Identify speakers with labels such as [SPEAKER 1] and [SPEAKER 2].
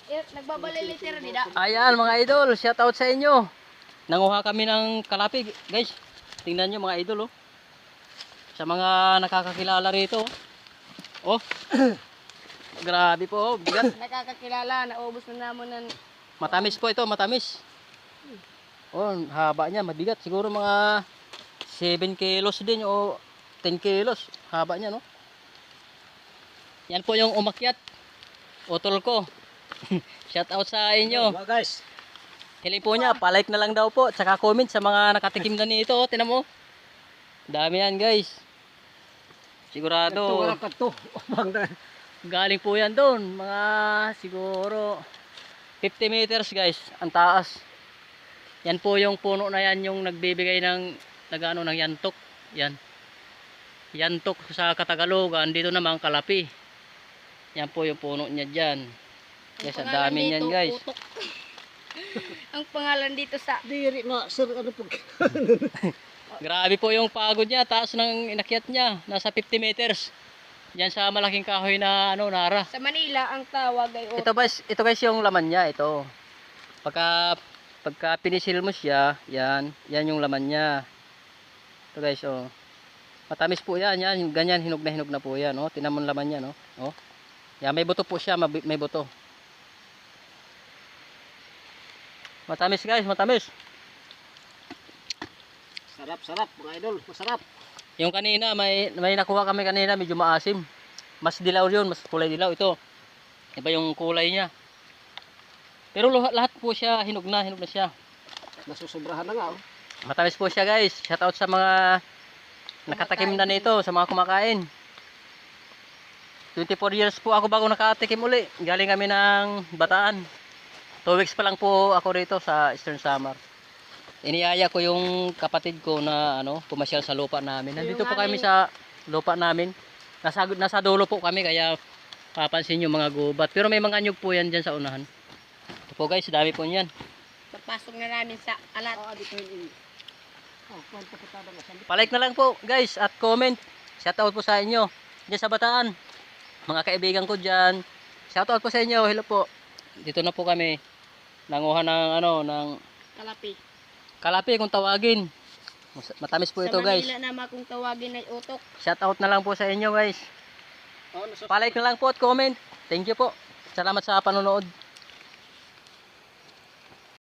[SPEAKER 1] Nagbabaliliter nila.
[SPEAKER 2] Ayan mga idol, shout out sa inyo. Nanguha kami ng kalapi, guys. Tingnan nyo mga idol, oh. Sa mga nakakakilala rito, oh. Grabe po, oh. Bigat.
[SPEAKER 1] Nakakakilala, naubos na naman ng...
[SPEAKER 2] Matamis po ito, matamis. Oh, haba niya, mabigat. Siguro mga 7 kilos din o 10 kilos. Haba niya, no? Yan po yung umakyat. Utol ko. Shout out sa inyo.
[SPEAKER 3] Guys.
[SPEAKER 2] Hiling po niya, palike na lang daw po. Tsaka comment sa mga nakatikim na nito. Tinan mo. Dami yan guys. Sigurado. Galing po yan doon. Mga siguro 50 meters guys. Ang taas. Yan po yung puno na yan yung nagbibigay ng nagano ng yantok. Yan. Yantok sa Katagalogan. Dito naman kalapi. Yan po yung puno niya dyan. Yes, ang dami niyan guys.
[SPEAKER 1] Utok. Ang pangalan dito sa...
[SPEAKER 3] Diri na, sir, ano po?
[SPEAKER 2] Grabe po yung pagod niya. Taas ng inakyat niya. Nasa 50 meters. Yan sa malaking kahoy na ano, nara.
[SPEAKER 1] Sa Manila, ang tawag ay utok.
[SPEAKER 2] Ito guys yung laman niya. Ito. Pagka pinisil mo siya, yan yung laman niya. Ito guys, oh. Matamis po yan. Yan, ganyan, hinog na po yan. Oh. Tinan mo laman niya, no? Oh. Yan, may buto po siya. May buto. Matamis guys, matamis.
[SPEAKER 3] Sarap, mga idol, masarap.
[SPEAKER 2] Yung kanina, may nakuha kami kanina, medyo maasim. Mas dilaw yun, mas kulay dilaw. Ito, iba yung kulay niya. Pero lahat po siya, hinog na siya.
[SPEAKER 3] Nasusobrahan na nga, oh.
[SPEAKER 2] Matamis po siya guys. Shout out sa mga nakatakim na nito, sa mga kumakain. 24 years po ako bago nakatikim uli. Galing kami ng Bataan. 2 weeks pa lang po ako rito sa Eastern Samar. Iniyaya ko yung kapatid ko na pumasyal sa lupa namin. Nandito po kami sa lupa namin. Nasa dulo po kami kaya papansin yung mga gubat. Pero may mga nyug po yan dyan sa unahan. Ito po guys, dami po yan.
[SPEAKER 1] Papasok na namin sa alat.
[SPEAKER 2] Palike na lang po guys at comment. Shout out po sa inyo dyan sa Bataan. Mga kaibigan ko dyan. Shout out po sa inyo. Hello po. Dito na po kami. Nanguha ng ng
[SPEAKER 1] Kalapi.
[SPEAKER 2] kalapi kung tawagin. Matamis po ito guys.
[SPEAKER 1] Sa Manila naman kung tawagin ay utok.
[SPEAKER 2] Shout out na lang po sa inyo guys. Palike na lang po at comment. Thank you po. Salamat sa panonood.